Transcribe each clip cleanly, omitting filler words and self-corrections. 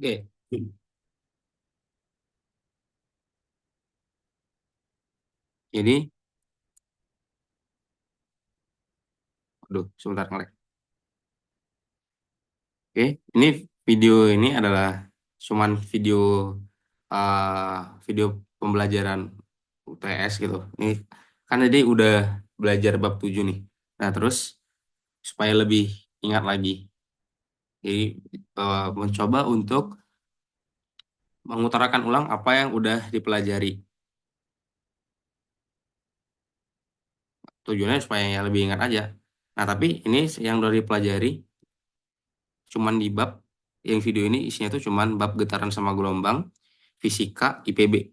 Oke, jadi, aduh, sebentar ngelek. Oke, ini video ini adalah cuman video pembelajaran UTS gitu. Ini kan jadi udah belajar bab 7 nih. Nah, terus supaya lebih ingat lagi. Jadi mencoba untuk mengutarakan ulang apa yang udah dipelajari. Tujuannya supaya ya lebih ingat aja. Nah, tapi ini yang udah dipelajari cuman di bab yang video ini isinya tuh cuman bab getaran sama gelombang, fisika, IPB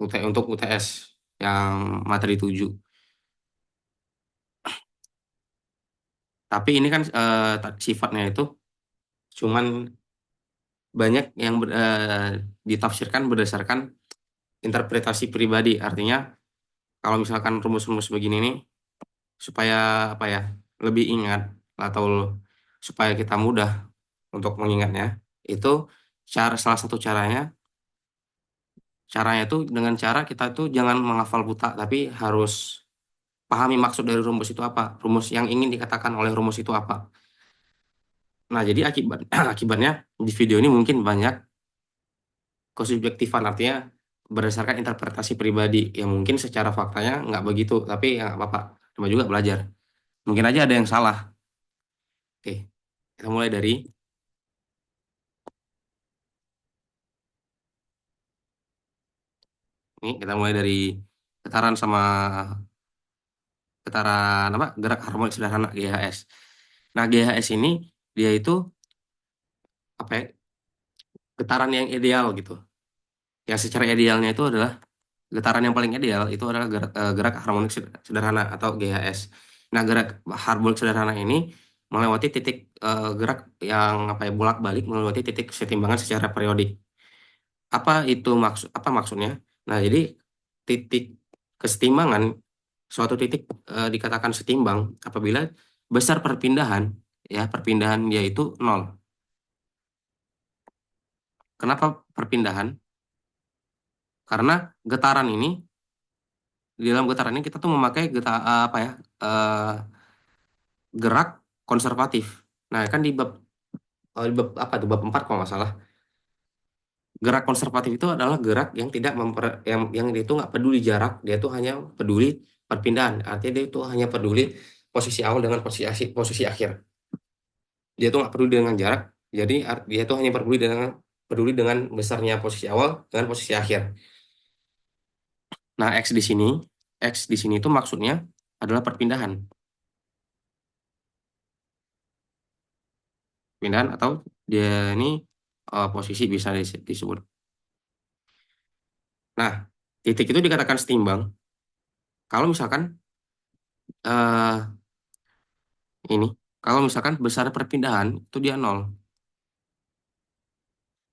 untuk UTS yang materi 7. Tapi ini kan sifatnya itu cuman banyak yang ditafsirkan berdasarkan interpretasi pribadi. Artinya kalau misalkan rumus-rumus begini nih supaya apa ya lebih ingat atau supaya kita mudah untuk mengingatnya itu salah satu caranya tuh dengan cara kita tuh jangan menghafal buta tapi harus pahami maksud dari rumus itu apa, rumus yang ingin dikatakan oleh rumus itu apa. Nah, jadi akibatnya di video ini mungkin banyak kesubjektifan, artinya berdasarkan interpretasi pribadi yang mungkin secara faktanya nggak begitu, tapi ya nggak apa-apa, cuma juga belajar. Mungkin aja ada yang salah. Oke, kita mulai dari ini, kita mulai dari getaran sama getaran apa gerak harmonik sederhana GHS. Nah, GHS ini dia itu apa ya, getaran yang ideal gitu. Yang secara idealnya itu adalah getaran yang paling ideal itu adalah gerak harmonik sederhana atau GHS. Nah, gerak harmonik sederhana ini melewati titik gerak yang apa ya bolak-balik melewati titik kesetimbangan secara periodik. Apa maksudnya? Nah, jadi titik kesetimbangan suatu titik dikatakan setimbang apabila besar perpindahan yaitu nol. Kenapa perpindahan? Karena getaran ini di dalam getaran ini kita tuh memakai apa ya gerak konservatif. Nah, kan di bab apa tuh bab 4 kalau nggak salah. Gerak konservatif itu adalah gerak yang tidak yang dia itu nggak peduli jarak, dia tuh hanya peduli perpindahan. Artinya dia itu hanya peduli posisi awal dengan posisi akhir. Dia tuh nggak peduli dengan jarak. Jadi dia tuh hanya peduli dengan besarnya posisi awal dengan posisi akhir. Nah, X di sini itu maksudnya adalah perpindahan. Perpindahan atau dia ini posisi bisa disebut. Nah, titik itu dikatakan setimbang kalau misalkan eh ini kalau misalkan besar perpindahan itu dia nol,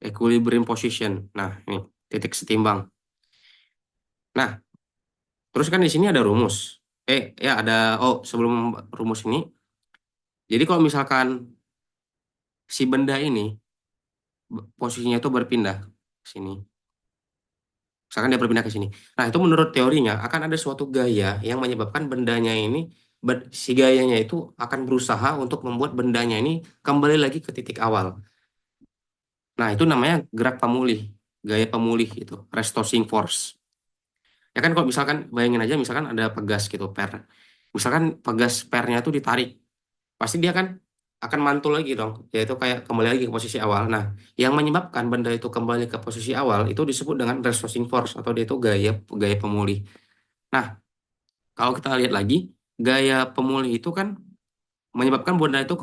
equilibrium position. Nah, ini titik setimbang. Nah, terus kan di sini ada rumus. Ya ada sebelum rumus ini. Jadi kalau misalkan si benda ini posisinya itu berpindah ke sini. Misalkan dia berpindah ke sini. Nah, itu menurut teorinya akan ada suatu gaya yang menyebabkan bendanya ini si gayanya itu akan berusaha untuk membuat bendanya ini kembali lagi ke titik awal. Nah, itu namanya gerak pemulih, gaya pemulih itu, restoring force. Ya kan kalau misalkan bayangin aja misalkan ada pegas gitu, per. Misalkan pegas pernya itu ditarik, pasti dia kan akan mantul lagi dong, yaitu kayak kembali lagi ke posisi awal. Nah, yang menyebabkan benda itu kembali ke posisi awal itu disebut dengan restoring force atau dia itu gaya gaya pemulih. Nah, kalau kita lihat lagi, gaya pemulih itu kan menyebabkan benda itu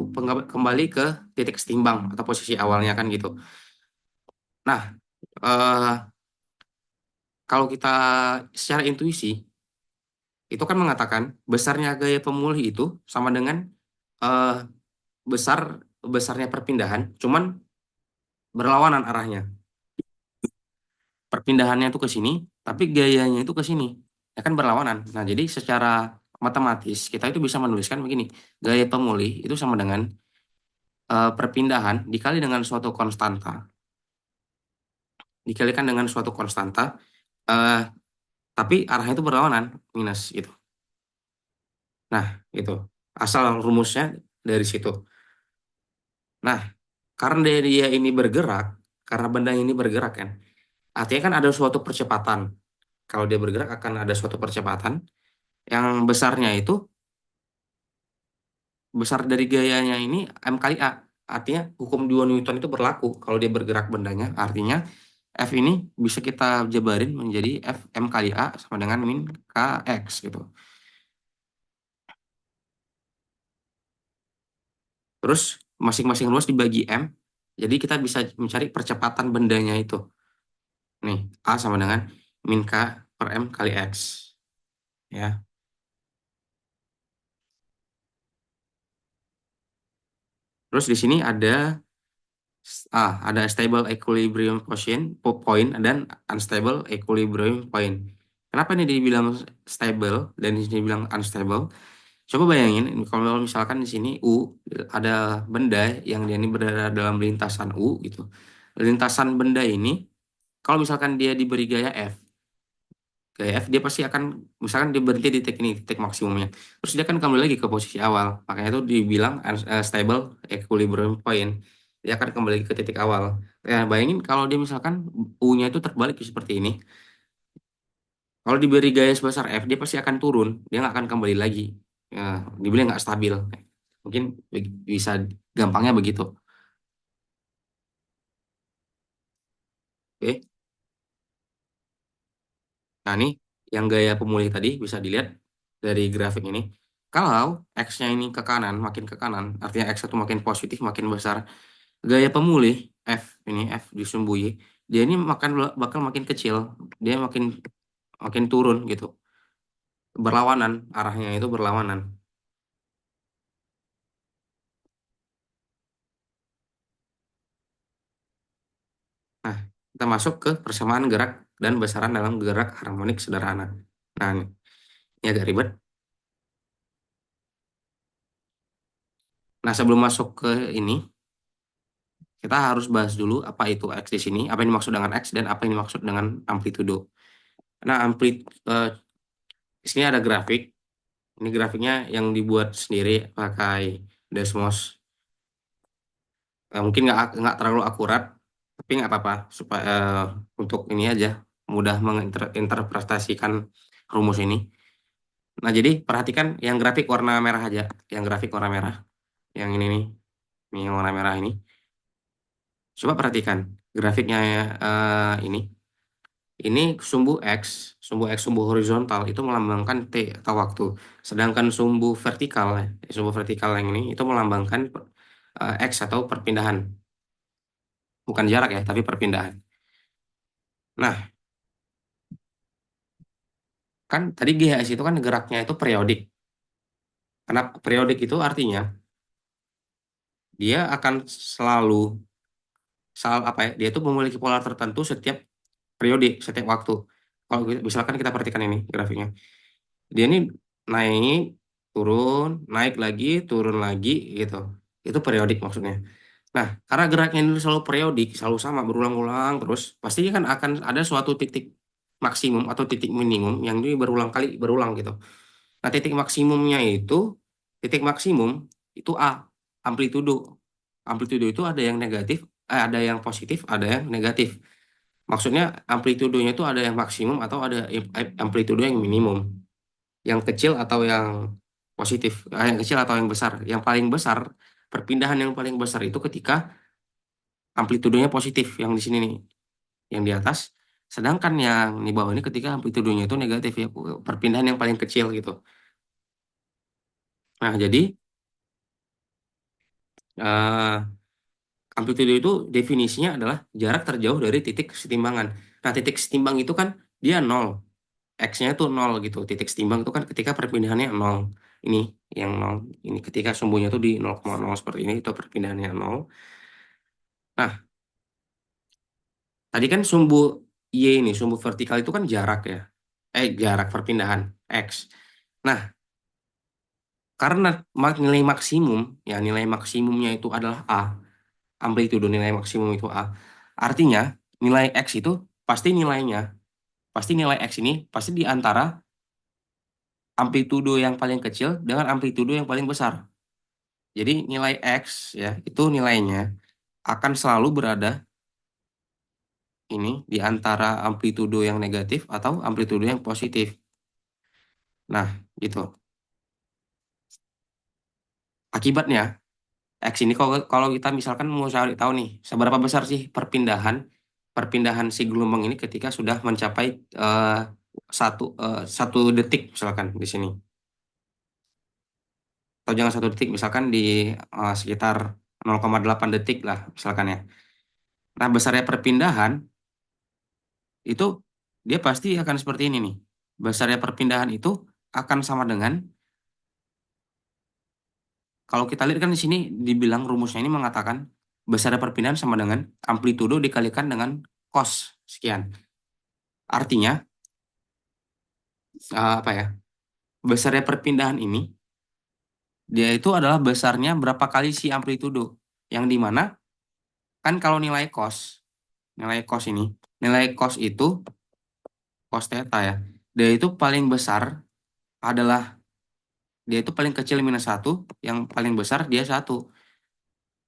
kembali ke titik setimbang atau posisi awalnya kan gitu. Nah, eh, kalau kita secara intuisi itu kan mengatakan besarnya gaya pemulih itu sama dengan eh, besar besarnya perpindahan, cuman berlawanan arahnya. Perpindahannya itu ke sini, tapi gayanya itu ke sini. Ya kan berlawanan. Nah, jadi secara matematis kita itu bisa menuliskan begini. Gaya pemulih itu sama dengan perpindahan dikali dengan suatu konstanta. dikalikan dengan suatu konstanta, eh, tapi arahnya itu berlawanan, minus gitu. Nah, itu asal rumusnya dari situ. Nah, karena dia ini bergerak, karena benda ini bergerak kan, artinya kan ada suatu percepatan. Kalau dia bergerak akan ada suatu percepatan yang besarnya itu, besar dari gayanya ini M kali A. Artinya hukum 2 Newton itu berlaku kalau dia bergerak bendanya. Artinya F ini bisa kita jabarin menjadi F M kali A sama dengan min Kx gitu. Terus masing-masing ruas dibagi M. Jadi kita bisa mencari percepatan bendanya itu. Nih, A sama dengan min K per M kali X. Ya. Terus di sini ada stable equilibrium point dan unstable equilibrium point. Kenapa ini dibilang stable dan di sini dibilang unstable? Coba bayangin kalau misalkan di sini U ada benda yang dia ini berada dalam lintasan U gitu. Lintasan benda ini kalau misalkan dia diberi gaya F dia pasti akan misalkan dia berhenti di titik ini, titik maksimumnya. Terus dia akan kembali lagi ke posisi awal. Makanya itu dibilang stable equilibrium point. Dia akan kembali ke titik awal. Ya, bayangin kalau dia misalkan U-nya itu terbalik seperti ini. Kalau diberi gaya sebesar F, dia pasti akan turun. Dia nggak akan kembali lagi. Ya, dibilang nggak stabil. Mungkin bisa gampangnya begitu. Oke. Nah, ini yang gaya pemulih tadi bisa dilihat dari grafik ini. Kalau X-nya ini ke kanan, makin ke kanan, artinya X itu makin positif, makin besar. Gaya pemulih F ini, F di sumbu Y, dia ini bakal makin kecil. Dia makin makin turun gitu. Berlawanan, arahnya itu berlawanan. Nah, kita masuk ke persamaan gerak dan besaran dalam gerak harmonik sederhana. Nah, ini agak ribet. Nah, sebelum masuk ke ini, kita harus bahas dulu apa itu X di sini, apa yang dimaksud dengan X dan apa yang dimaksud dengan amplitudo. Nah, di sini ada grafik. Ini grafiknya yang dibuat sendiri pakai Desmos. Mungkin nggak terlalu akurat, tapi nggak apa-apa supaya untuk ini aja mudah menginterpretasikan rumus ini. Nah, jadi perhatikan yang grafik warna merah aja, yang grafik warna merah, yang ini yang warna merah ini. Coba perhatikan grafiknya ya, ini. Ini sumbu horizontal itu melambangkan T atau waktu. Sedangkan sumbu vertikal yang ini itu melambangkan X atau perpindahan. Bukan jarak ya, tapi perpindahan. Nah, kan tadi GHS itu kan geraknya itu periodik. Kenapa periodik itu artinya dia akan selalu apa ya? Dia itu memiliki pola tertentu setiap periode, setiap waktu. Kalau misalkan kita perhatikan ini grafiknya. Dia ini naik, turun, naik lagi, turun lagi gitu. Itu periodik maksudnya. Nah, karena geraknya ini selalu periodik, selalu sama berulang-ulang terus, pasti kan akan ada suatu titik maksimum atau titik minimum yang ini berulang kali berulang gitu. Nah, titik maksimum itu A, amplitudo. Amplitudo itu ada yang negatif, ada yang positif, ada yang negatif. Maksudnya amplitudonya itu ada yang maksimum atau ada amplitudo yang minimum, yang kecil atau yang positif, yang kecil atau yang besar. Yang paling besar, perpindahan yang paling besar itu ketika amplitudonya positif, yang di sini nih, yang di atas. Sedangkan yang di bawah ini ketika amplitudonya itu negatif ya, perpindahan yang paling kecil gitu. Nah, jadi eh, amplitudo itu definisinya adalah jarak terjauh dari titik kesetimbangan. Nah, titik setimbang itu kan dia nol, X-nya itu nol gitu. Titik setimbang itu kan ketika perpindahannya nol. Ini yang nol. Ini ketika sumbunya itu di 0,0 seperti ini, itu perpindahannya nol. Nah, tadi kan sumbu Y ini, sumbu vertikal itu kan jarak ya. Jarak perpindahan, X. Nah, karena nilai maksimum, ya nilai maksimumnya itu adalah A, amplitudo nilai maksimum itu A. Artinya nilai X itu pasti nilainya, pasti nilai X ini pasti di antara amplitudo yang paling kecil dengan amplitudo yang paling besar. Jadi nilai X ya, itu nilainya akan selalu berada ini di antara amplitudo yang negatif atau amplitudo yang positif. Nah, gitu. Akibatnya, X ini kalau kalau kita misalkan mau cari tahu nih, seberapa besar sih perpindahan perpindahan si gelombang ini ketika sudah mencapai eh, satu detik misalkan di sini, atau jangan satu detik, misalkan di sekitar 0,8 detik lah misalkan ya. Nah, besarnya perpindahan itu dia pasti akan seperti ini nih. Besarnya perpindahan itu akan sama dengan, kalau kita lihat kan di sini dibilang rumusnya ini mengatakan besarnya perpindahan sama dengan amplitudo dikalikan dengan cos sekian. Artinya apa ya? Besarnya perpindahan ini dia itu adalah besarnya berapa kali si amplitudo. Yang dimana kan kalau nilai cos ini, nilai cos itu cos theta ya. Dia itu paling besar adalah dia itu paling kecil minus satu, yang paling besar dia satu.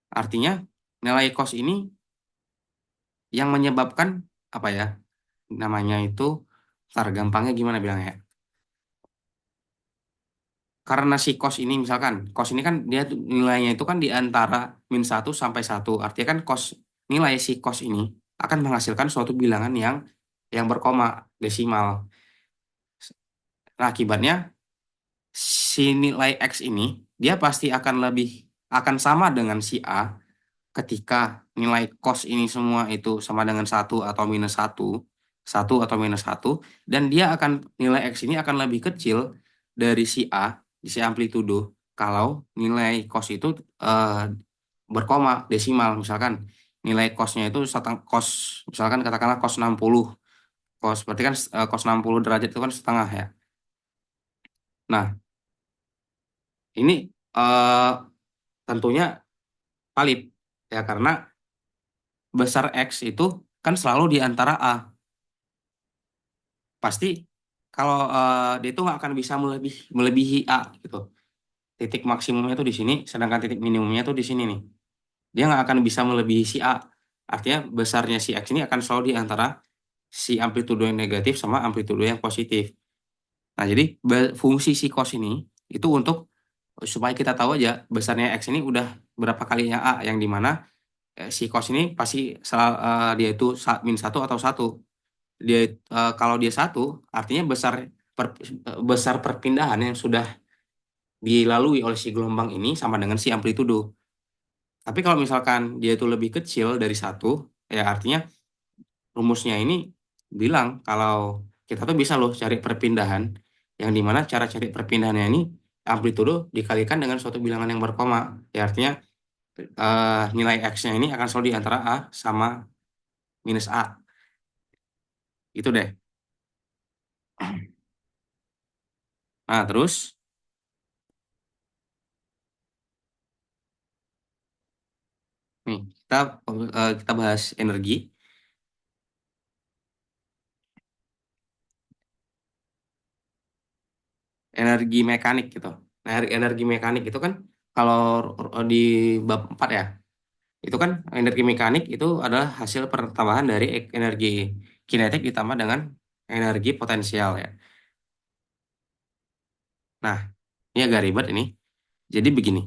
Artinya nilai cos ini yang menyebabkan apa ya? Namanya itu, ntar gampangnya gimana bilangnya ya? Karena si cos ini misalkan, cos ini kan dia nilainya itu kan di antara min satu sampai satu. Artinya kan nilai si cos ini akan menghasilkan suatu bilangan yang berkoma desimal. Nah, akibatnya si nilai X ini dia pasti akan sama dengan si A ketika nilai cos ini semua itu sama dengan satu atau minus satu, dan dia akan nilai X ini akan lebih kecil dari si A, di si amplitudo, kalau nilai cos itu eh, berkoma desimal, misalkan nilai cosnya itu cos, misalkan katakanlah cos 60, cos berarti kan cos 60 derajat itu kan setengah ya. Nah, ini eh, tentunya valid ya, karena besar X itu kan selalu di antara A. Pasti kalau dia itu nggak akan bisa melebihi A gitu. Titik maksimumnya tuh di sini, sedangkan titik minimumnya tuh di sini nih. Dia nggak akan bisa melebihi si A. Artinya besarnya si X ini akan selalu di antara si amplitudo yang negatif sama amplitudo yang positif. Nah, jadi fungsi si cos ini itu untuk supaya kita tahu aja besarnya X ini udah berapa kalinya A, yang dimana si cos ini pasti dia itu min satu atau satu. Dia kalau dia satu, artinya besar perpindahan yang sudah dilalui oleh si gelombang ini sama dengan si amplitudo. Tapi kalau misalkan dia itu lebih kecil dari satu, ya artinya rumusnya ini bilang kalau kita tuh bisa loh cari perpindahan, yang dimana cara cari perpindahannya ini amplitudo dikalikan dengan suatu bilangan yang berkoma. Ya artinya nilai X-nya ini akan selalu di antara A sama minus A. Itu deh. Nah, terus nih kita bahas energi. Energi mekanik gitu. Nah, energi mekanik itu kan kalau di bab 4 ya, itu kan energi mekanik itu adalah hasil pertambahan dari energi kinetik ditambah dengan energi potensial ya. Nah, ini agak ribet ini. Jadi begini,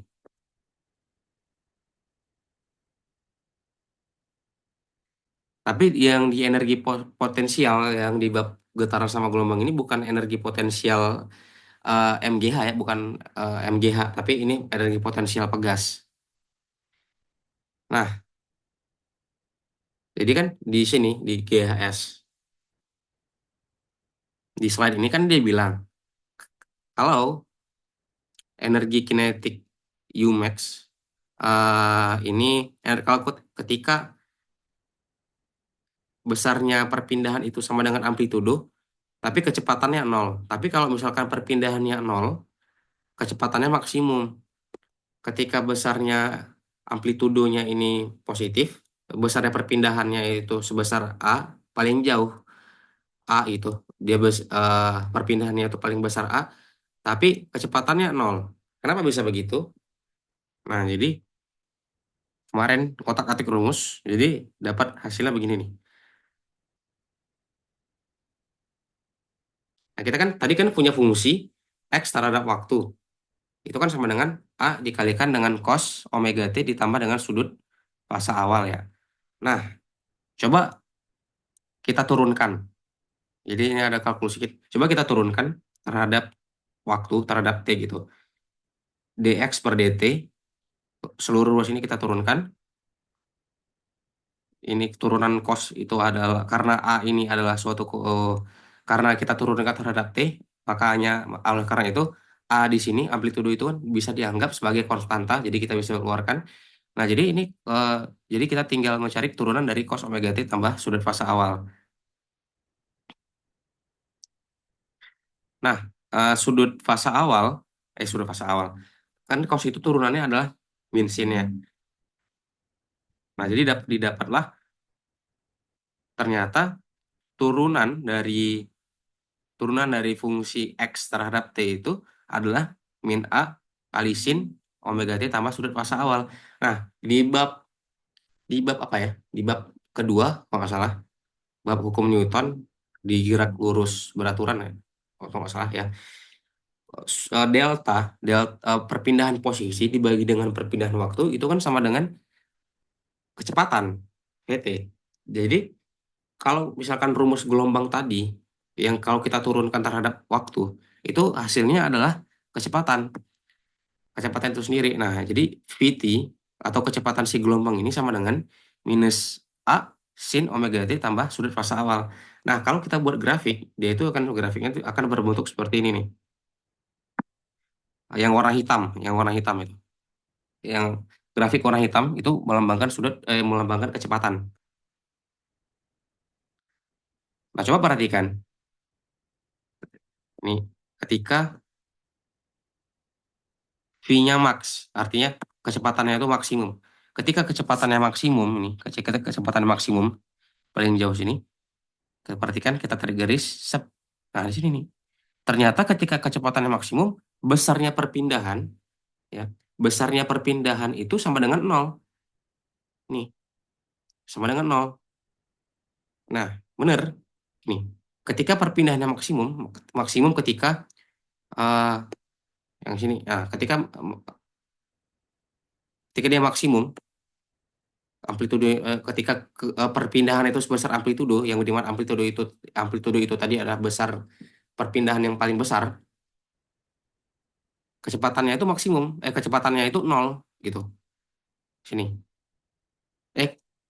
tapi yang di energi potensial yang di bab getaran sama gelombang ini bukan energi potensial MGH ya, bukan MGH, tapi ini energi potensial pegas. Nah, jadi kan di sini di GHS, di slide ini kan dia bilang kalau energi kinetik Umax ini kalau ketika besarnya perpindahan itu sama dengan amplitudo, tapi kecepatannya nol. Tapi kalau misalkan perpindahannya nol, kecepatannya maksimum. Ketika besarnya amplitudonya ini positif, besarnya perpindahannya itu sebesar A, paling jauh A itu perpindahannya itu paling besar A, tapi kecepatannya nol. Kenapa bisa begitu? Nah, jadi kemarin kotak-atik rumus, jadi dapat hasilnya begini nih. Nah, kita kan tadi kan punya fungsi X terhadap waktu. Itu kan sama dengan A dikalikan dengan cos omega T ditambah dengan sudut fase awal ya. Nah, coba kita turunkan. Jadi ini ada kalkulus sedikit. Coba kita turunkan terhadap waktu, terhadap T gitu. Dx per dt, seluruh ruas ini kita turunkan. Ini turunan cos itu adalah, karena A ini adalah karena kita turunkan terhadap T, makanya oleh karena itu A di sini, amplitudo itu kan bisa dianggap sebagai konstanta, jadi kita bisa keluarkan. Nah, jadi ini jadi kita tinggal mencari turunan dari cos omega T tambah sudut fase awal. Nah, sudut fase awal, kan cos itu turunannya adalah min sin ya. Nah, jadi didapatlah ternyata turunan dari turunan dari fungsi X terhadap T itu adalah min A kali sin omega T tambah sudut fase awal. Nah, di bab apa ya? Di bab kedua, kalau nggak salah, bab hukum Newton di gerak lurus beraturan ya, kalau nggak salah ya. Delta perpindahan posisi dibagi dengan perpindahan waktu itu kan sama dengan kecepatan VT. Jadi kalau misalkan rumus gelombang tadi yang kalau kita turunkan terhadap waktu itu hasilnya adalah kecepatan kecepatan itu sendiri. Nah, jadi VT atau kecepatan si gelombang ini sama dengan minus A sin omega T tambah sudut fase awal. Nah, kalau kita buat grafik, dia itu akan grafiknya itu akan berbentuk seperti ini nih. Yang warna hitam itu. Yang grafik warna hitam itu melambangkan kecepatan. Nah, coba perhatikan nih, ketika V-nya max, artinya kecepatannya itu maksimum. Ketika kecepatannya maksimum nih, ketika kecepatan maksimum paling jauh sini, kita perhatikan, kita tarik garis, sep. Nah, di sini nih. Ternyata ketika kecepatannya maksimum, besarnya perpindahan, ya, besarnya perpindahan itu sama dengan nol. Nih, sama dengan nol. Nah, benar. Nih, ketika perpindahannya maksimum, maksimum ketika eh, yang sini, nah, ketika dia maksimum, amplitudo ketika perpindahan itu sebesar amplitudo, yang dimana amplitudo itu tadi adalah besar perpindahan yang paling besar, kecepatannya itu maksimum, kecepatannya itu nol gitu. Sini.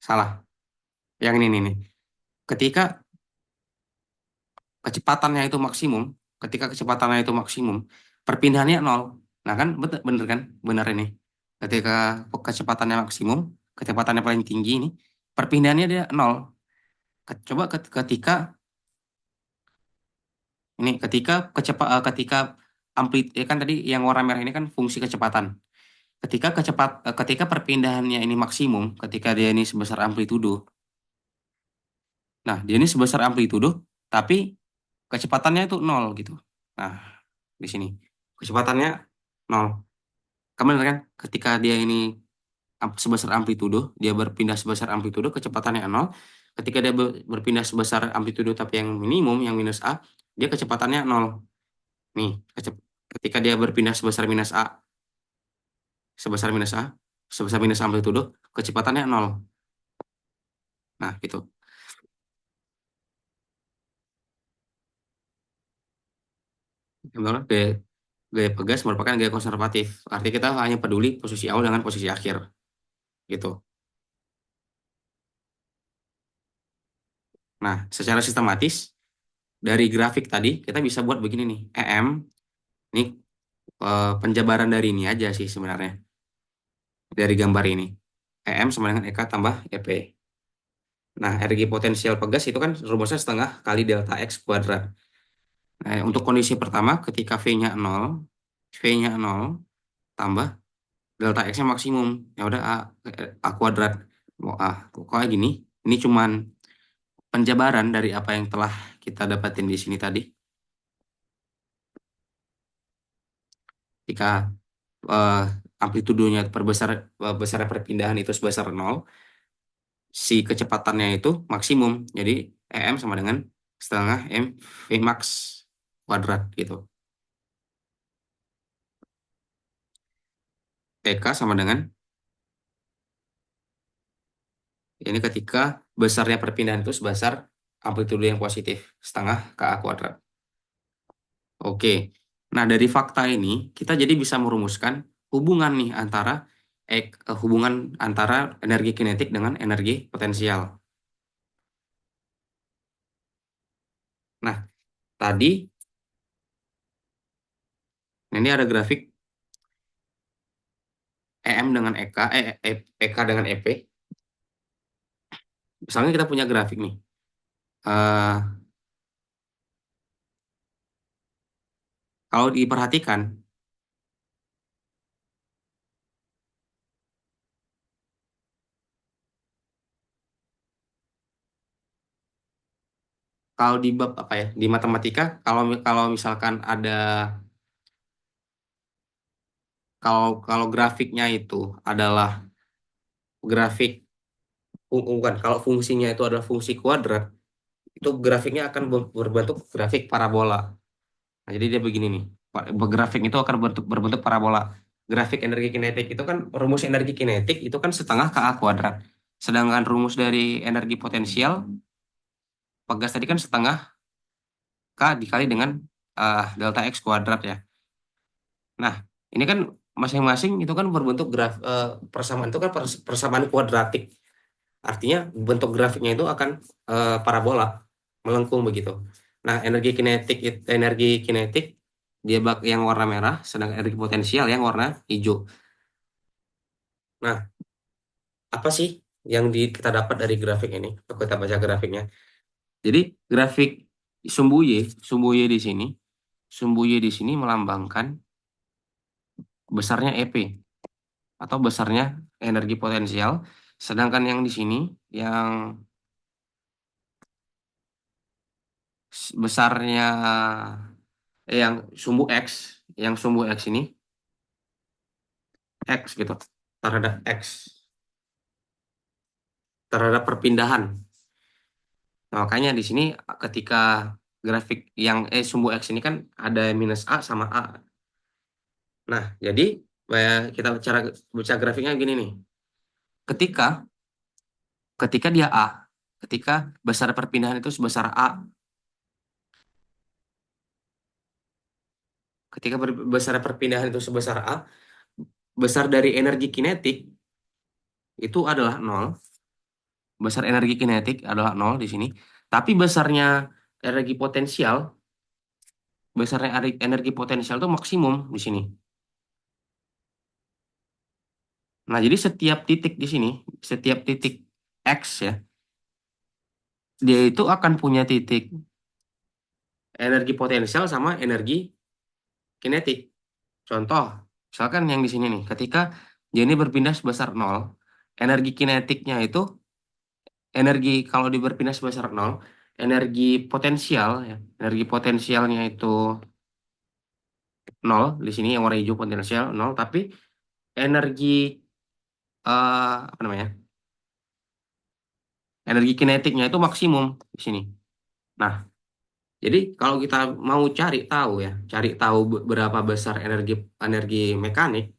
Salah. Yang ini nih. Ketika kecepatannya itu maksimum, ketika kecepatannya itu maksimum, perpindahannya nol. Nah kan betul bener kan? Benar ini. Ketika kecepatannya maksimum, kecepatannya paling tinggi ini, perpindahannya dia nol. Coba ketika ini ketika kan tadi yang warna merah ini kan fungsi kecepatan. Ketika perpindahannya ini maksimum, ketika dia ini sebesar amplitudo. Nah, dia ini sebesar amplitudo, tapi kecepatannya itu nol gitu. Nah, di sini kecepatannya nol. Kamu lihat kan, ketika dia ini sebesar amplitudo, dia berpindah sebesar amplitudo, kecepatannya nol. Ketika dia berpindah sebesar amplitudo tapi yang minimum, yang minus A, dia kecepatannya nol. Nih, ketika dia berpindah sebesar minus A, sebesar minus A, sebesar minus amplitudo, kecepatannya nol. Nah, gitu. Yang pertama, gaya pegas merupakan gaya konservatif. Artinya kita hanya peduli posisi awal dengan posisi akhir, gitu. Nah, secara sistematis dari grafik tadi kita bisa buat begini nih. Ini penjabaran dari ini aja sih sebenarnya. Dari gambar ini. sama dengan EK tambah EP. Nah, energi potensial pegas itu kan rumusnya setengah kali delta X kuadrat. Nah, untuk kondisi pertama ketika V-nya 0 tambah delta X-nya maksimum. Ya udah A kuadrat. Pokoknya gini, ini cuman penjabaran dari apa yang telah kita dapatin di sini tadi. Jika eh, amplitudonya perbesar besar perpindahan itu sebesar nol, si kecepatannya itu maksimum. Jadi EM sama dengan setengah M V max kuadrat gitu. EK sama dengan ini ketika besarnya perpindahan itu sebesar amplitudo yang positif setengah KA kuadrat. Oke. Nah, dari fakta ini kita jadi bisa merumuskan hubungan nih antara hubungan antara energi kinetik dengan energi potensial. Nah, tadi ini ada grafik EM dengan EK, EK dengan EP. Misalnya kita punya grafik nih. Eh, Kalau diperhatikan, kalau di bab apa ya, di matematika, kalau kalau misalkan ada kalau grafiknya itu adalah grafik bukan kalau fungsinya itu adalah fungsi kuadrat, itu grafiknya akan berbentuk grafik parabola. Nah, jadi dia begini nih. Grafik itu akan berbentuk parabola. Grafik energi kinetik itu kan rumus energi kinetik itu kan setengah KA kuadrat. Sedangkan rumus dari energi potensial Pegas tadi kan setengah K dikali dengan delta X kuadrat ya. Nah, ini kan masing-masing itu kan berbentuk persamaan itu kan persamaan kuadratik. Artinya bentuk grafiknya itu akan parabola, melengkung begitu. Nah, energi kinetik dia yang warna merah, sedangkan energi potensial yang warna hijau. Nah, apa sih yang kita dapat dari grafik ini? Kalau kita baca grafiknya. Jadi grafik sumbu Y, sumbu Y di sini, sumbu Y di sini melambangkan besarnya EP atau besarnya energi potensial, sedangkan yang di sini yang besarnya yang sumbu X, yang sumbu X ini X gitu terhadap X terhadap perpindahan. Nah, makanya di sini ketika grafik yang sumbu X ini kan ada minus A sama A. Nah, jadi kita cara baca grafiknya gini nih. Ketika ketika dia A, ketika besar perpindahan itu sebesar A, ketika besar perpindahan itu sebesar A, besar dari energi kinetik itu adalah nol. Besar energi kinetik adalah nol di sini. Tapi energi potensial, besarnya energi potensial itu maksimum di sini. Nah, jadi setiap titik di sini, setiap titik X ya, dia itu akan punya titik energi potensial sama energi kinetik. Contoh, misalkan yang di sini nih, ketika dia ini berpindah sebesar nol, energi kinetiknya itu, energi kalau dia berpindah sebesar nol, energi potensial, ya, energi potensialnya itu nol, di sini yang warna hijau potensial nol, tapi energi, apa namanya, energi kinetiknya itu maksimum di sini. Nah, jadi kalau kita mau cari tahu berapa besar energi energi mekanik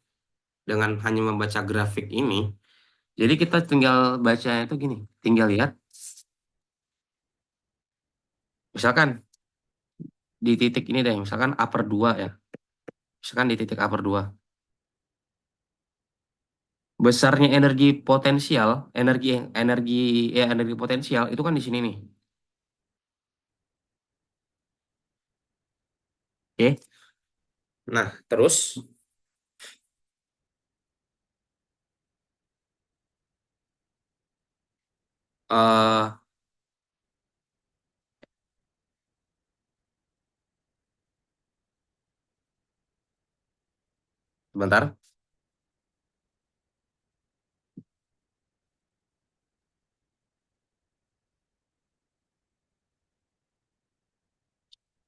dengan hanya membaca grafik ini, jadi kita tinggal baca itu gini, tinggal lihat, misalkan di titik ini deh, misalkan upper 2 ya, misalkan di titik upper 2, besarnya energi potensial, energi energi potensial itu kan di sini nih. Oke. Nah, terus eh sebentar.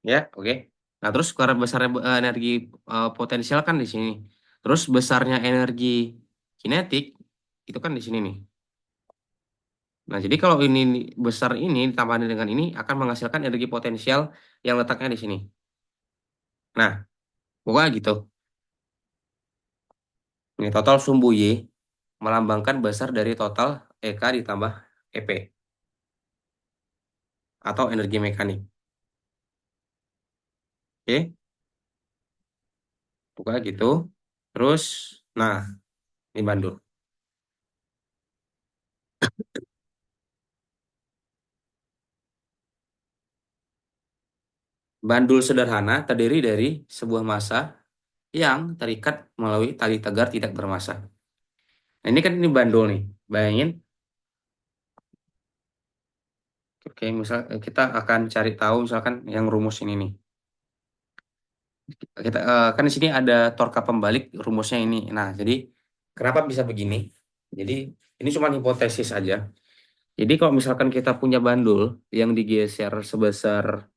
Ya, oke. Nah, terus karena besarnya energi potensial kan di sini. Terus besarnya energi kinetik itu kan di sini nih. Nah, jadi kalau ini besar ini ditambah dengan ini akan menghasilkan energi potensial yang letaknya di sini. Nah, pokoknya gitu. Ini total sumbu Y melambangkan besar dari total EK ditambah EP atau energi mekanik. Oke, pokoknya gitu. Terus, nah, ini bandul. Bandul sederhana terdiri dari sebuah massa yang terikat melalui tali tegar tidak bermassa. Nah, ini kan ini bandul nih. Bayangin, oke, misal kita akan cari tahu misalkan yang rumus ini nih. Kita kan di sini ada torka pembalik rumusnya ini. Nah, jadi kenapa bisa begini? Jadi ini cuma hipotesis aja. Jadi kalau misalkan kita punya bandul yang digeser sebesar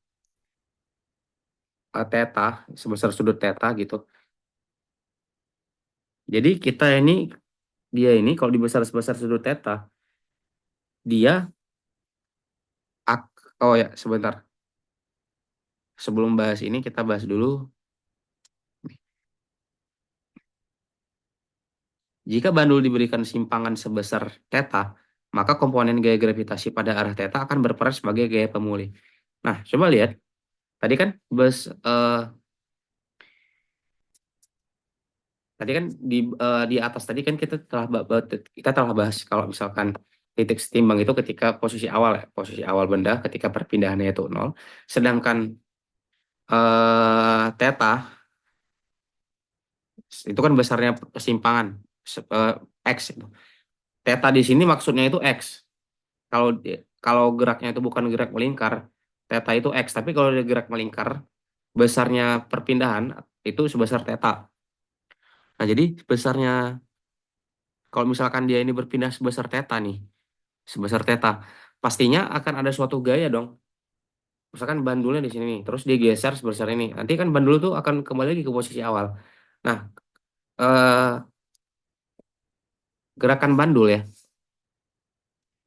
theta, sebesar sudut theta gitu. Jadi kita ini dia ini kalau dibesar sebesar sudut theta, dia oh ya sebentar. Sebelum bahas ini kita bahas dulu. Jika bandul diberikan simpangan sebesar theta, maka komponen gaya gravitasi pada arah theta akan berperan sebagai gaya pemulih. Nah, coba lihat. Tadi kan tadi kan di atas tadi kan kita telah bahas kalau misalkan titik setimbang itu ketika posisi awal ya, posisi awal benda ketika perpindahannya itu nol, sedangkan theta itu kan besarnya kesimpangan x itu. Theta di sini maksudnya itu x. Kalau geraknya itu bukan gerak melingkar, theta itu x. Tapi kalau dia gerak melingkar, besarnya perpindahan itu sebesar theta. Nah, jadi besarnya kalau misalkan dia ini berpindah sebesar theta nih, sebesar theta, pastinya akan ada suatu gaya dong. Misalkan bandulnya di sini nih, terus dia geser sebesar ini. Nanti kan bandul itu akan kembali lagi ke posisi awal. Nah, eh, gerakan bandul ya,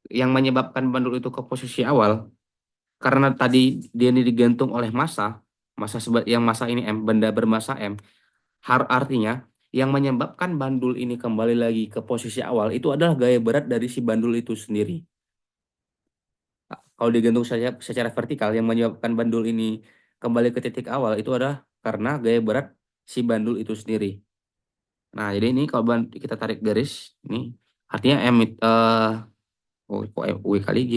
yang menyebabkan bandul itu ke posisi awal, karena tadi dia ini digantung oleh massa, yang massa ini M, benda bermassa M, artinya yang menyebabkan bandul ini kembali lagi ke posisi awal itu adalah gaya berat dari si bandul itu sendiri. Kalau digantung saja secara vertikal, yang menyebabkan bandul ini kembali ke titik awal itu adalah karena gaya berat si bandul itu sendiri. Nah, jadi ini kalau kita tarik garis, ini artinya oh, kok W kali G.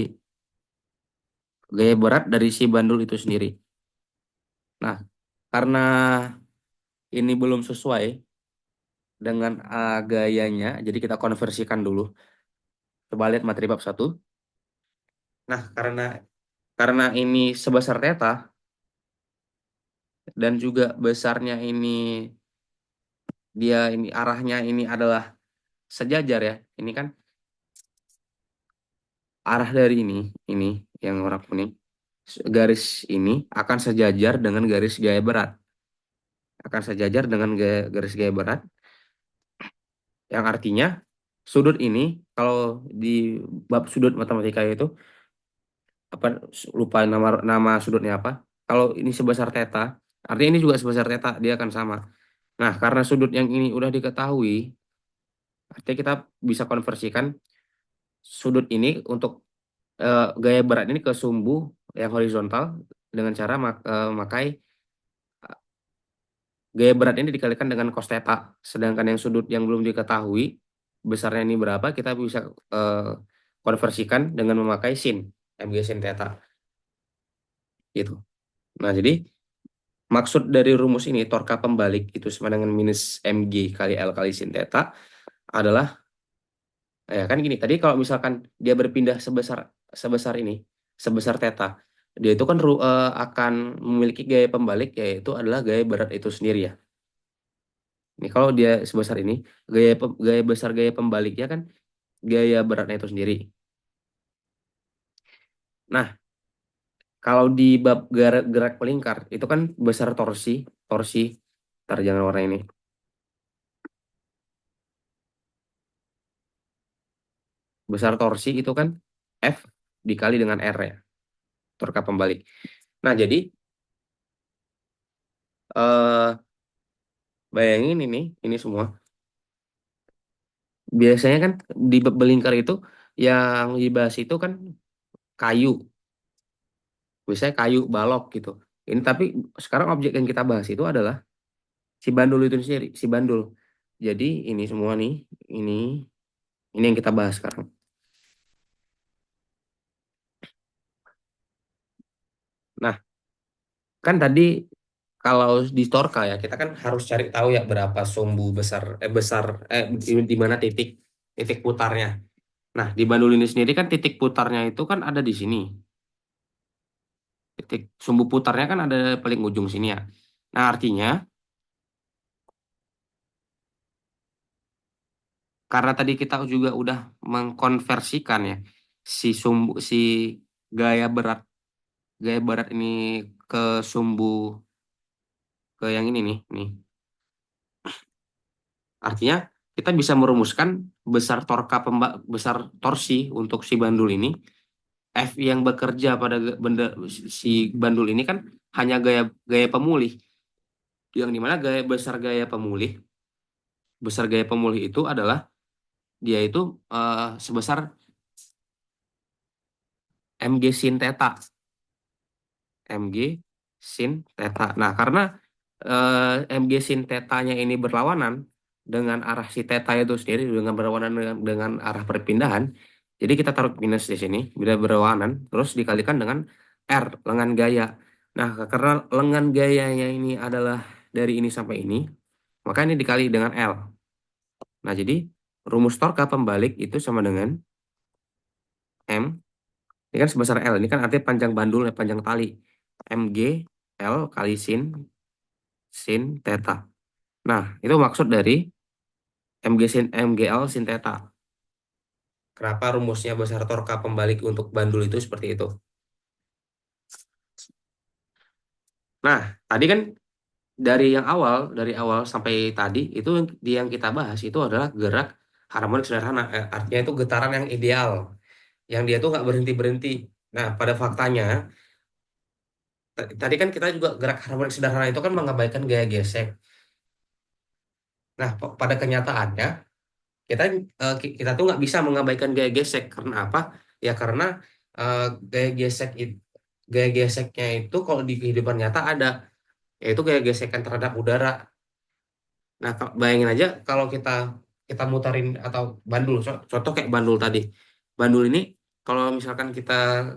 Gaya berat dari si bandul itu sendiri. Nah, karena ini belum sesuai dengan gayanya, jadi kita konversikan dulu. Coba lihat materi bab 1. Nah, karena ini sebesar theta dan juga besarnya ini dia ini arahnya ini adalah sejajar ya. Ini kan arah dari ini yang warna kuning. Garis ini akan sejajar dengan garis gaya berat. Akan sejajar dengan garis gaya berat yang artinya sudut ini kalau di bab sudut matematika itu apa lupa nama nama sudutnya apa. Kalau ini sebesar theta, artinya ini juga sebesar theta, dia akan sama. Nah, karena sudut yang ini udah diketahui, artinya kita bisa konversikan sudut ini untuk gaya berat ini ke sumbu yang horizontal dengan cara memakai gaya berat ini dikalikan dengan cos theta. Sedangkan yang sudut yang belum diketahui besarnya ini berapa, kita bisa eh, konversikan dengan memakai sin, mg sin theta gitu. Nah, jadi maksud dari rumus ini torka pembalik itu sama dengan minus mg kali L kali sin theta adalah ya kan gini. Tadi kalau misalkan dia berpindah sebesar sebesar ini, sebesar theta, dia itu kan akan memiliki gaya pembalik yaitu adalah gaya berat itu sendiri ya. Ini kalau dia sebesar ini, gaya besar gaya pembaliknya kan gaya beratnya itu sendiri. Nah, Kalau di bab gerak, gerak pelingkar itu kan besar torsi, torsi. Ntar jangan warna ini. Besar torsi itu kan F dikali dengan R ya, torka pembalik. Nah, jadi eh bayangin ini semua. Biasanya kan di bab belingkar itu yang dibahas itu kan kayu, biasanya kayu balok gitu. Ini tapi sekarang objek yang kita bahas itu adalah si bandul itu sendiri, si bandul. Jadi ini semua nih, ini ini yang kita bahas sekarang. Nah, kan tadi kalau di Torka ya kita kan harus cari tahu ya berapa sumbu besar besar di mana titik titik putarnya. Nah, di bandul ini sendiri kan titik putarnya itu kan ada di sini. Titik sumbu putarnya kan ada paling ujung sini ya. Nah, artinya karena tadi kita juga udah mengkonversikan ya si gaya berat gaya berat ini ke sumbu ke yang ini nih. Artinya kita bisa merumuskan besar besar torsi untuk si bandul ini F yang bekerja pada benda si bandul ini kan hanya gaya gaya pemulih yang dimana besar gaya pemulih itu adalah dia itu sebesar mg sin theta mg sin theta. Nah, karena mg sin tetanya ini berlawanan dengan arah si theta itu sendiri dengan berlawanan dengan arah perpindahan. Jadi kita taruh minus di sini, bila berlawanan, terus dikalikan dengan R, lengan gaya. Nah, karena lengan gayanya ini adalah dari ini sampai ini, maka ini dikali dengan L. Nah, jadi rumus torka pembalik itu sama dengan M, ini kan sebesar L, ini kan artinya panjang bandul, panjang tali. MG L kali sin theta. Nah, itu maksud dari MGL sin theta. Kenapa rumusnya besar torka pembalik untuk bandul itu seperti itu? Nah, tadi kan dari awal sampai tadi itu yang kita bahas itu adalah gerak harmonik sederhana. Artinya itu getaran yang ideal, yang dia tuh nggak berhenti berhenti. Nah, pada faktanya tadi kan kita juga gerak harmonik sederhana itu kan mengabaikan gaya gesek. Nah, pada kenyataannya kita kita tuh nggak bisa mengabaikan gaya gesek karena apa? Ya karena eh, gaya gesek itu gaya geseknya itu kalau di kehidupan nyata ada, yaitu gaya gesekan terhadap udara. Nah, bayangin aja kalau kita kita mutarin atau bandul, contoh kayak bandul tadi. Bandul ini kalau misalkan kita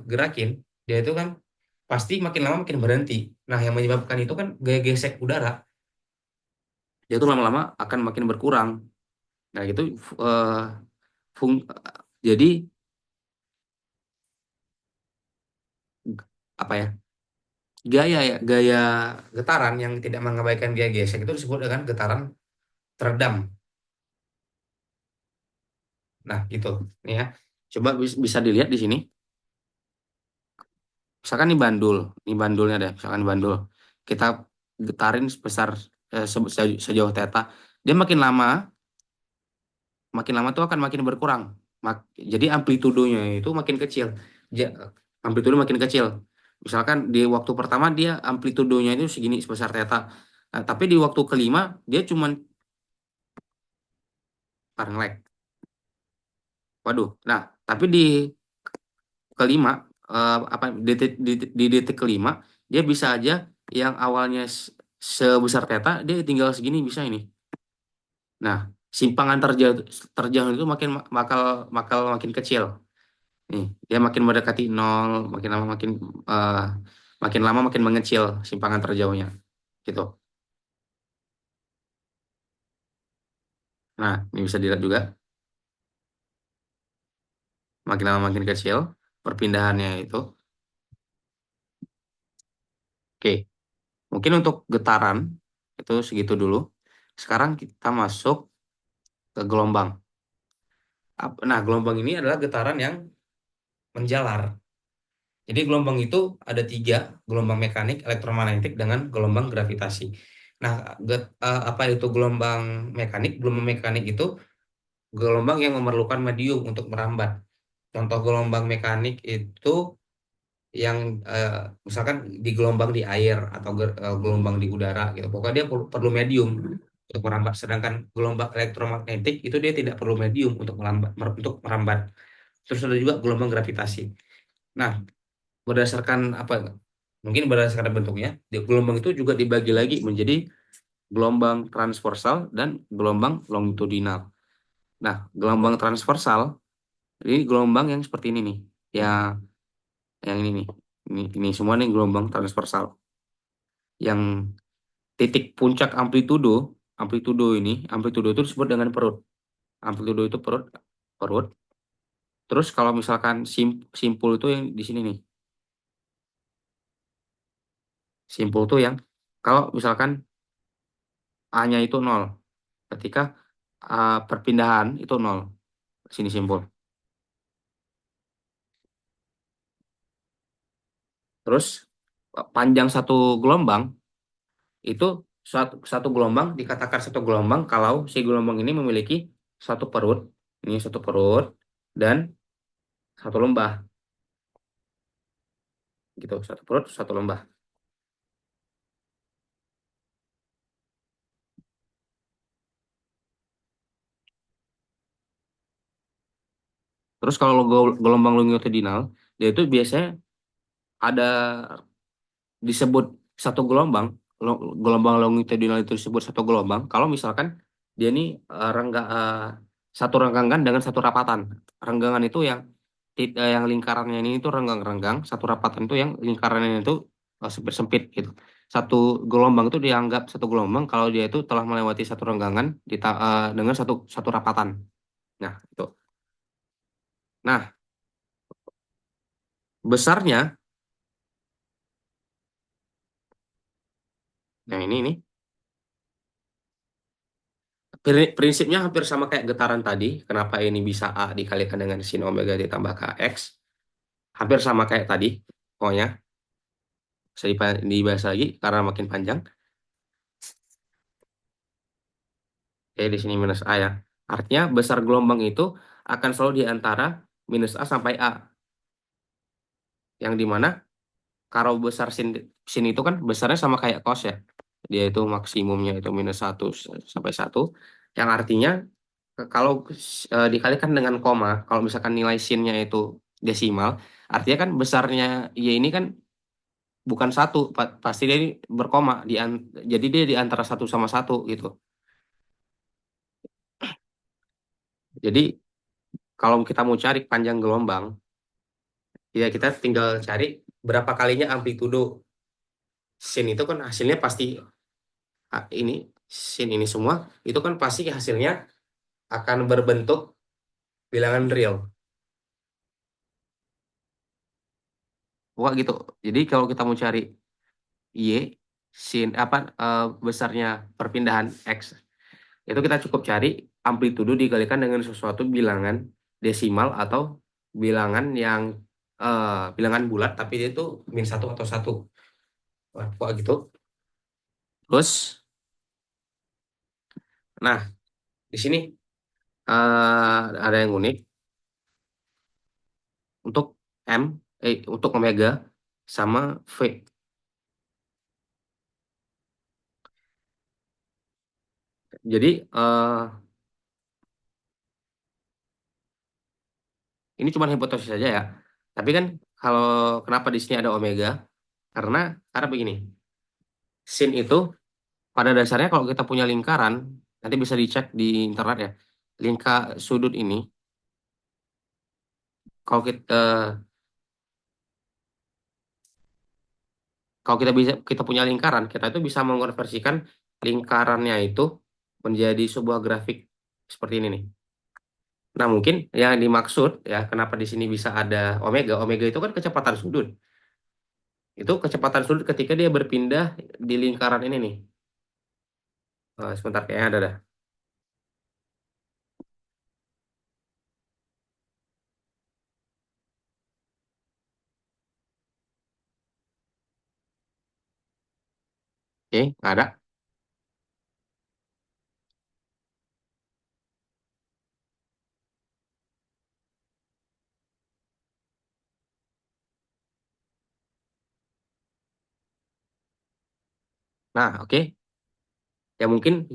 gerakin, dia itu kan pasti makin lama makin berhenti. Nah, yang menyebabkan itu kan gaya gesek udara. Dia itu lama-lama akan makin berkurang. Nah, gitu eh, fung, jadi apa ya? Gaya getaran yang tidak mengabaikan gaya gesek itu disebut dengan getaran teredam. Nah, gitu. Nih ya. Coba bisa dilihat di sini. Misalkan ini bandulnya deh, misalkan bandul. Kita getarin sebesar sejauh theta. Dia makin lama tuh akan makin berkurang. Jadi amplitudenya itu makin kecil. Ja- Amplitudo makin kecil. Misalkan di waktu pertama dia amplitudenya itu segini sebesar theta. Nah, tapi di waktu kelima dia cuman bareng lag. Waduh. Nah, tapi di kelima apa di detik kelima dia bisa aja yang awalnya sebesar theta dia tinggal segini bisa ini. Nah, simpangan terjauh itu bakal bakal makin kecil. Nih, dia makin mendekati nol, eh, makin lama makin mengecil simpangan terjauhnya. Gitu. Nah, ini bisa dilihat juga makin lama makin kecil perpindahannya itu. Oke, mungkin untuk getaran itu segitu dulu. Sekarang kita masuk ke gelombang. Nah, gelombang ini adalah getaran yang menjalar. Jadi gelombang itu ada tiga, gelombang mekanik, elektromagnetik, dengan gelombang gravitasi. Nah, apa itu gelombang mekanik? Gelombang mekanik itu gelombang yang memerlukan medium untuk merambat. Contoh gelombang mekanik itu yang misalkan di gelombang di air atau gelombang di udara gitu. Pokoknya dia perlu medium untuk merambat. Sedangkan gelombang elektromagnetik itu dia tidak perlu medium untuk untuk merambat. Terus ada juga gelombang gravitasi. Nah, berdasarkan apa? Mungkin berdasarkan bentuknya, gelombang itu juga dibagi lagi menjadi gelombang transversal dan gelombang longitudinal. Nah, gelombang transversal ini gelombang yang seperti ini nih, yang ini nih, ini semua nih gelombang transversal. Yang titik puncak amplitudo itu disebut dengan perut. Amplitudo itu perut, perut. Terus kalau misalkan simpul itu yang di sini nih. Simpul itu yang kalau misalkan A-nya itu nol, ketika perpindahan itu nol. Sini simpul. Terus panjang satu gelombang itu satu gelombang dikatakan satu gelombang kalau si gelombang ini memiliki satu perut, ini satu perut dan satu lembah gitu, satu perut satu lembah. Terus kalau gelombang longitudinal dia itu biasanya ada disebut satu gelombang, gelombang longitudinal itu disebut satu gelombang kalau misalkan dia ini satu renggangan dengan satu rapatan. Renggangan itu yang yang lingkarannya ini itu renggang-renggang, satu rapatan itu yang lingkarannya itu sempit-sempit gitu. Satu gelombang itu dianggap satu gelombang kalau dia itu telah melewati satu renggangan dengan satu satu rapatan. Nah, itu. Nah, besarnya, nah ini nih, prinsipnya hampir sama kayak getaran tadi. Kenapa ini bisa A dikalikan dengan sin omega ditambah kx? Hampir sama kayak tadi. Pokoknya, bisa dibahas lagi karena makin panjang. Oke, di sini minus A ya. Artinya besar gelombang itu akan selalu di antara minus A sampai A. Yang dimana kalau besar sin itu kan besarnya sama kayak cos ya. Dia itu maksimumnya itu -1 sampai 1. Yang artinya kalau dikalikan dengan koma, kalau misalkan nilai sinnya itu desimal, artinya kan besarnya Y ini kan bukan satu, pasti dia ini berkoma. Jadi dia di antara 1 sama 1 gitu. Jadi kalau kita mau cari panjang gelombang, ya kita tinggal cari berapa kalinya amplitudo sin itu kan hasilnya pasti ini sin ini semua itu kan pasti hasilnya akan berbentuk bilangan real. Wah gitu. Jadi kalau kita mau cari Y sin besarnya perpindahan X itu kita cukup cari amplitudo dikalikan dengan sesuatu bilangan desimal atau bilangan yang bilangan bulat tapi dia itu -1 atau 1. Wah, kok gitu. Terus, nah di sini ada yang unik untuk untuk omega sama V. Jadi ini cuma hipotesis saja ya. Tapi kan kalau kenapa di sini ada omega? Karena begini, sin itu pada dasarnya kalau kita punya lingkaran, nanti bisa dicek di internet ya. Sudut ini, kalau kita punya lingkaran, kita itu bisa mengonversikan lingkarannya itu menjadi sebuah grafik seperti ini nih. Nah, mungkin yang dimaksud ya, kenapa di sini bisa ada omega? Omega itu kan kecepatan sudut. Itu kecepatan sudut ketika dia berpindah di lingkaran ini nih. Sebentar kayaknya ada dah. Oke, nggak ada. Nah, oke. Ya mungkin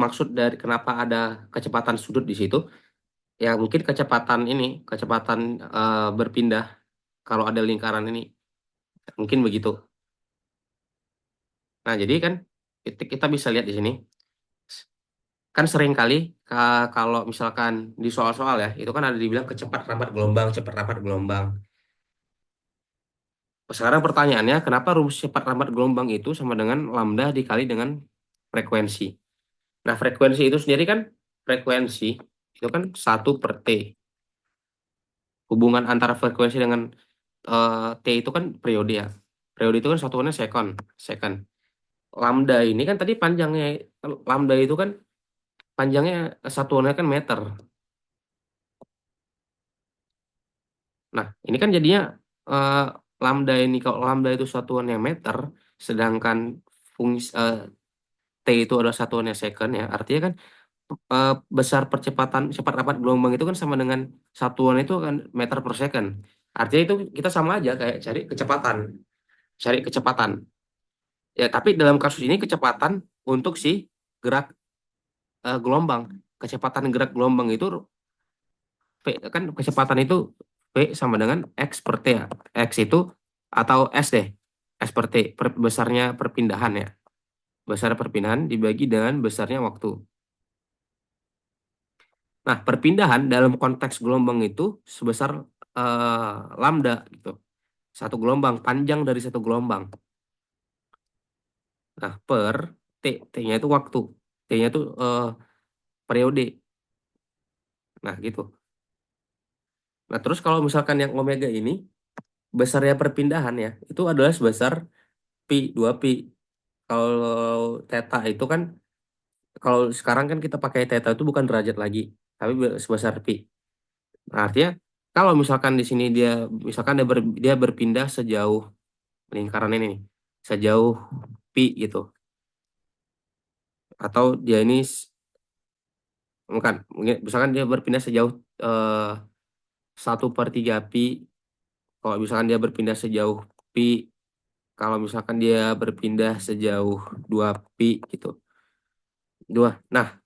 maksud dari kenapa ada kecepatan sudut di situ, ya mungkin kecepatan ini, kecepatan berpindah kalau ada lingkaran ini, mungkin begitu. Nah, jadi kan kita bisa lihat di sini, kan sering kali kalau misalkan di soal-soal ya, itu kan ada dibilang kecepat lambat gelombang, cepat lambat gelombang. Sekarang pertanyaannya, kenapa rumus cepat lambat gelombang itu sama dengan lambda dikali dengan frekuensi? Nah, frekuensi itu sendiri kan, frekuensi itu kan 1/T. Hubungan antara frekuensi dengan T itu kan periode ya. Periode itu kan satuannya second. Second. Lambda ini kan tadi panjangnya, lambda itu kan panjangnya satuannya kan meter. Nah, ini kan jadinya eh, lambda ini, kalau lambda itu satuannya meter, sedangkan fungsi T itu adalah satuannya second ya. Artinya kan eh, besar percepatan cepat rapat gelombang itu kan sama dengan satuan itu kan meter per second. Artinya itu kita sama aja kayak cari kecepatan, cari kecepatan. Ya, tapi dalam kasus ini kecepatan untuk si gerak gelombang, kecepatan gerak gelombang itu V, kan kecepatan itu V sama dengan X per T ya. X itu atau S deh. S per T, besarnya perpindahan ya. Besar perpindahan dibagi dengan besarnya waktu. Nah, perpindahan dalam konteks gelombang itu sebesar lambda gitu. Satu gelombang, panjang dari satu gelombang. Nah, per T, T-nya itu waktu. T-nya itu periode. Nah, gitu. Nah, terus kalau misalkan yang omega ini, besarnya perpindahan ya, itu adalah sebesar pi, 2 pi. Kalau theta itu kan, kalau sekarang kan kita pakai theta itu bukan derajat lagi, tapi sebesar pi. Nah, artinya, kalau misalkan di sini dia, misalkan dia berpindah sejauh lingkaran ini nih, sejauh pi gitu. Atau dia ini, bukan, misalkan dia berpindah sejauh eh, 1/3 pi. Kalau misalkan dia berpindah sejauh pi, kalau misalkan dia berpindah sejauh 2 pi gitu. Dua. Nah,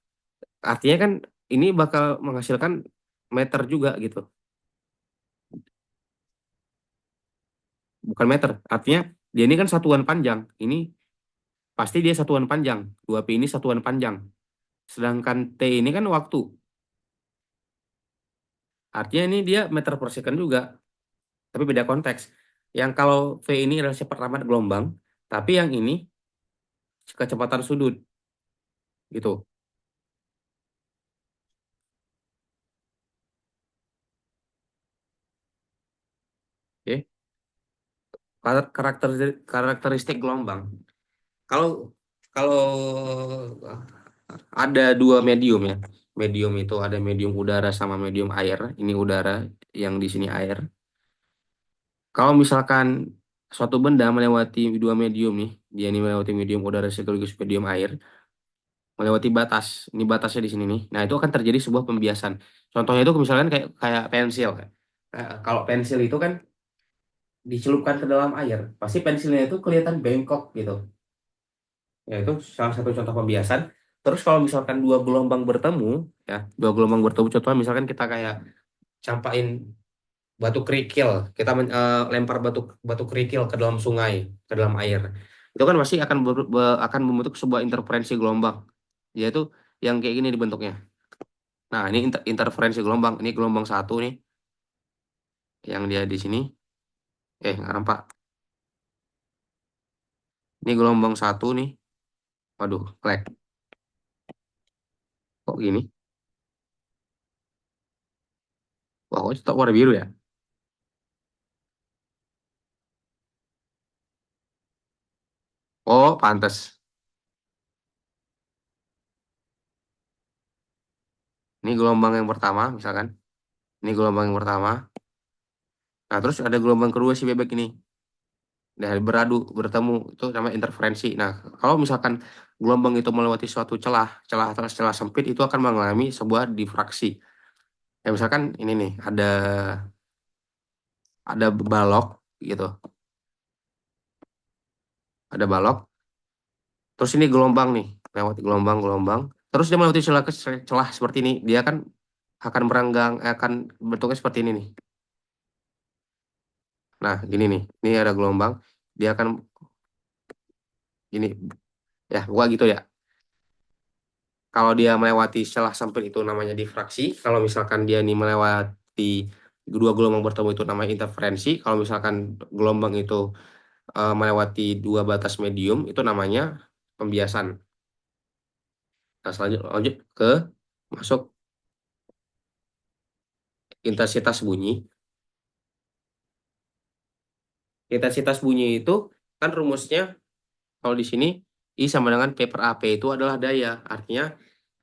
artinya kan ini bakal menghasilkan meter juga gitu. Bukan meter. Artinya dia ini kan satuan panjang. Ini pasti dia satuan panjang. 2pi ini satuan panjang. Sedangkan T ini kan waktu. Artinya ini dia meter per second juga. Tapi beda konteks. Yang kalau V ini adalah cepat lambat gelombang. Tapi yang ini kecepatan sudut. Gitu. Oke. Karakteristik gelombang. Kalau kalau ada dua medium ya. Medium itu ada medium udara sama medium air. Ini udara, yang di sini air. Kalau misalkan suatu benda melewati dua medium nih, dia ini melewati medium udara sekaligus medium air, melewati batas. Ini batasnya di sini nih. Nah, itu akan terjadi sebuah pembiasan. Contohnya itu misalkan kayak kayak pensil. Kalau pensil itu kan dicelupkan ke dalam air, pasti pensilnya itu kelihatan bengkok gitu. Ya, itu salah satu contoh pembiasan. Terus kalau misalkan dua gelombang bertemu, ya, dua gelombang bertemu, contohnya misalkan kita kayak campain batu kerikil, kita lempar batu batu kerikil ke dalam sungai, ke dalam air. Itu kan pasti akan akan membentuk sebuah interferensi gelombang, yaitu yang kayak gini dibentuknya. Nah, ini interferensi gelombang. Ini gelombang satu nih, yang dia di sini. Nggak nampak. Ini gelombang satu nih. Waduh, lag. Kok gini? Wah, kok tetap warna biru ya? Oh, pantas. Ini gelombang yang pertama, misalkan. Ini gelombang yang pertama. Nah, terus ada gelombang kedua si bebek ini. dan beradu bertemu itu namanya interferensi. Nah, kalau misalkan gelombang itu melewati suatu celah, celah atau celah sempit itu akan mengalami sebuah difraksi. Ya misalkan ini nih ada balok gitu, ada balok. Terus ini gelombang nih, lewat gelombang-gelombang. Terus dia melewati celah celah seperti ini, dia kan akan merenggang, akan bentuknya seperti ini nih. Nah, gini nih, ini ada gelombang, dia akan gini, ya gua gitu ya. Kalau dia melewati celah sempit itu namanya difraksi. Kalau misalkan dia ini melewati dua gelombang bertemu itu namanya interferensi. Kalau misalkan gelombang itu melewati dua batas medium itu namanya pembiasan. Nah, selanjutnya lanjut ke masuk intensitas bunyi. Intensitas bunyi itu kan rumusnya kalau di sini I sama dengan P per AP itu adalah daya. Artinya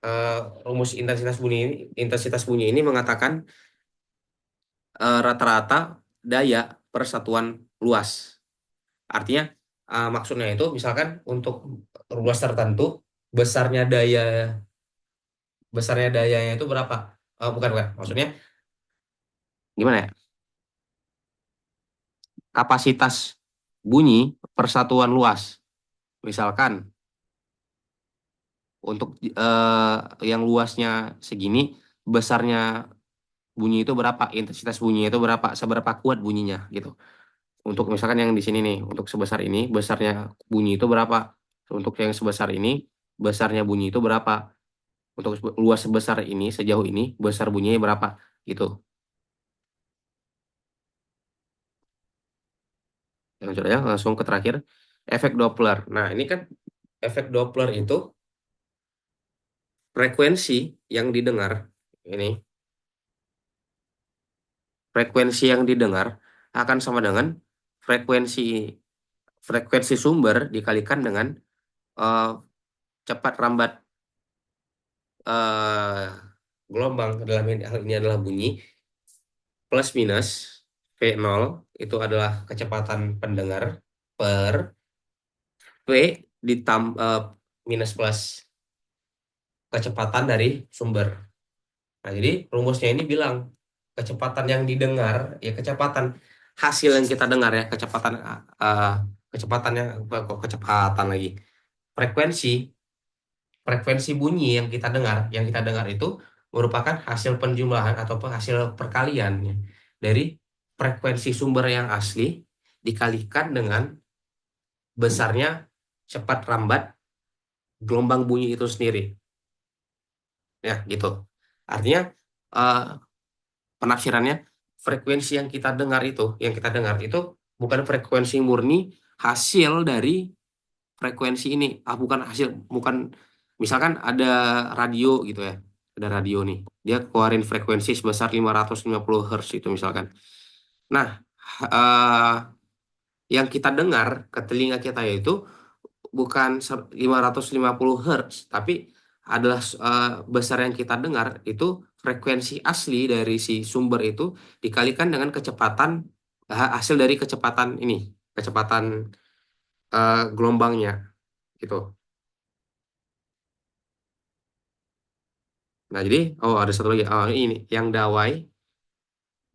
eh, rumus intensitas bunyi ini mengatakan rata-rata daya per satuan luas. Artinya maksudnya itu misalkan untuk luas tertentu besarnya daya besarnya dayanya itu berapa? Bukan. Maksudnya gimana ya? Kapasitas bunyi per satuan luas. Misalkan untuk yang luasnya segini, besarnya bunyi itu berapa? Intensitas bunyi itu berapa? Seberapa kuat bunyinya gitu. Untuk misalkan yang di sini nih, untuk sebesar ini, besarnya bunyi itu berapa? Untuk yang sebesar ini, besarnya bunyi itu berapa? Untuk luas sebesar ini, sejauh ini, besar bunyinya berapa? Gitu. Yang ya, langsung ke terakhir, efek Doppler. Nah, ini kan efek Doppler itu frekuensi yang didengar ini frekuensi yang didengar akan sama dengan frekuensi frekuensi sumber dikalikan dengan eh, cepat rambat eh, gelombang dalam hal ini adalah bunyi plus minus V0 itu adalah kecepatan pendengar per V minus plus kecepatan dari sumber. Nah, jadi rumusnya ini bilang kecepatan yang didengar, ya kecepatan hasil yang kita dengar ya, uh, kecepatannya kok kecepatan lagi. Frekuensi frekuensi bunyi yang kita dengar itu merupakan hasil penjumlahan atau hasil perkalian ya, dari frekuensi sumber yang asli dikalikan dengan besarnya cepat rambat gelombang bunyi itu sendiri. Ya, gitu. Artinya uh, penafsirannya frekuensi yang kita dengar itu bukan frekuensi murni hasil dari frekuensi ini bukan misalkan ada radio gitu ya, ada radio nih dia keluarin frekuensi sebesar 550 Hz itu misalkan. Nah, eh, yang kita dengar ke telinga kita itu bukan 550 Hz, tapi adalah besar yang kita dengar itu frekuensi asli dari si sumber itu dikalikan dengan kecepatan hasil dari kecepatan ini, kecepatan gelombangnya gitu. Nah, jadi ada satu lagi. Oh, ini yang dawai.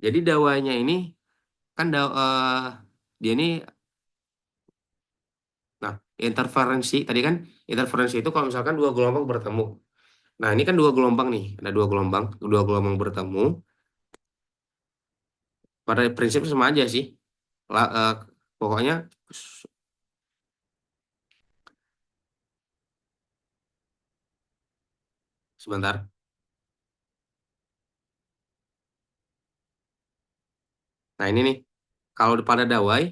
Jadi dawainya ini kan dia ini nah, interferensi itu kalau misalkan dua gelombang bertemu. Nah, ini kan dua gelombang nih, ada dua gelombang bertemu. Pada prinsip sama aja sih. La- eh, Pokoknya sebentar. Nah, ini nih. Kalau pada dawai,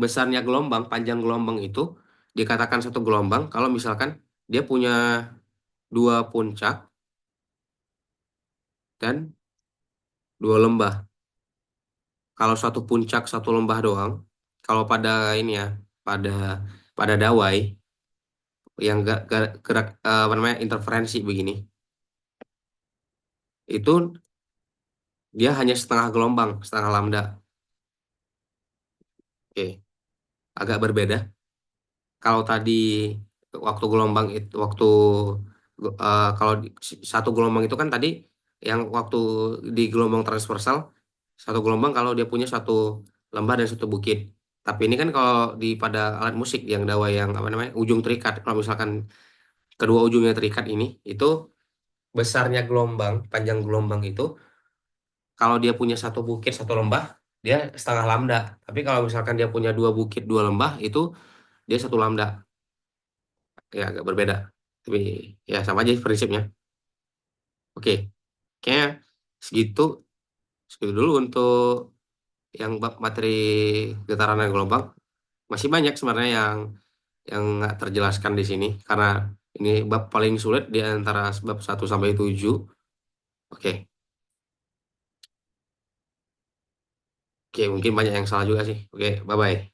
besarnya gelombang, panjang gelombang itu dikatakan satu gelombang kalau misalkan dia punya dua puncak dan dua lembah. Kalau satu puncak, satu lembah doang, kalau pada ini ya, pada pada dawai yang gerak apa namanya interferensi begini, itu dia hanya setengah gelombang, setengah lambda. Oke, agak berbeda. Kalau tadi waktu gelombang itu kalau satu gelombang itu kan tadi yang waktu di gelombang transversal satu gelombang kalau dia punya satu lembah dan satu bukit. Tapi ini kan kalau di pada alat musik yang dawa yang apa namanya ujung terikat, kalau misalkan kedua ujungnya terikat ini itu besarnya gelombang, panjang gelombang itu kalau dia punya satu bukit satu lembah dia setengah lambda. Tapi kalau misalkan dia punya dua bukit dua lembah itu dia satu lambda. Ya agak berbeda. Tapi ya sama aja prinsipnya. Oke, kayaknya segitu segitu dulu untuk yang bab materi getaran dan gelombang. Masih banyak sebenarnya yang nggak terjelaskan di sini karena ini bab paling sulit di antara bab 1 sampai 7. Oke, oke mungkin banyak yang salah juga sih. Oke, bye bye.